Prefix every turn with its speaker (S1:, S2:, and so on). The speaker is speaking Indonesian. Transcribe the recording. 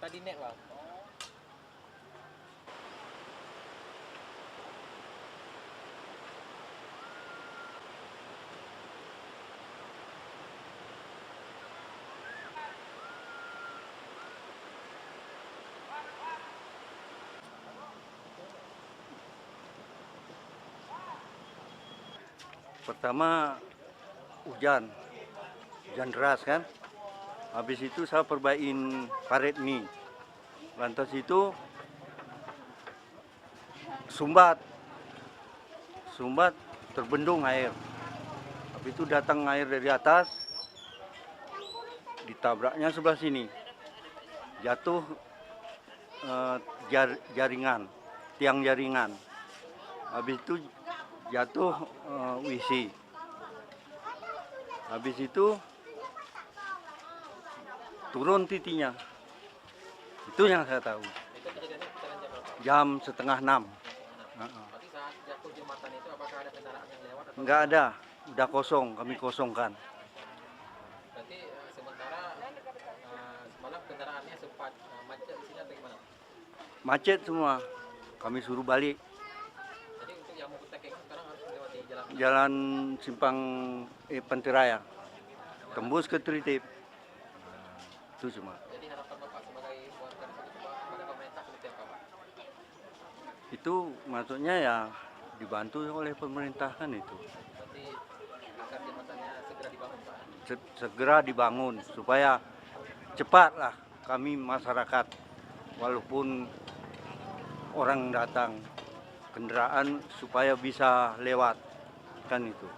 S1: tadi nek bang.
S2: Pertama hujan deras kan. Habis itu saya perbaikin parit nih. Lantas itu sumbat terbendung air. Habis itu datang air dari atas, ditabraknya sebelah sini. Jatuh tiang jaringan. Habis itu jatuh WC. Habis itu turun titinya. Itu yang saya tahu.
S1: Itu kejadiannya sekitaran jam berapa?
S2: Jam setengah 6.
S1: Berarti saat jatuh jembatan itu apakah ada kendaraan yang lewat atau
S2: Enggak ada, udah kosong, kami kosongkan.
S1: berarti sementara semalam kendaraannya sempat macet di sini atau gimana?
S2: Macet semua, kami suruh balik.
S1: Jadi untuk yang mau ke Tekeng sekarang harus melewati jalan mana?
S2: Jalan simpang Panteraya, tembus ke Tritip. Itu cuma.
S1: Jadi harapan Bapak sebagai warga di sini kepada pemerintah seperti apa Pak?
S2: Itu maksudnya ya dibantu oleh pemerintah kan itu.
S1: Berarti agar jembatannya segera dibangun Pak?
S2: Segera dibangun supaya cepatlah kami masyarakat, walaupun orang datang kendaraan supaya bisa lewat kan itu.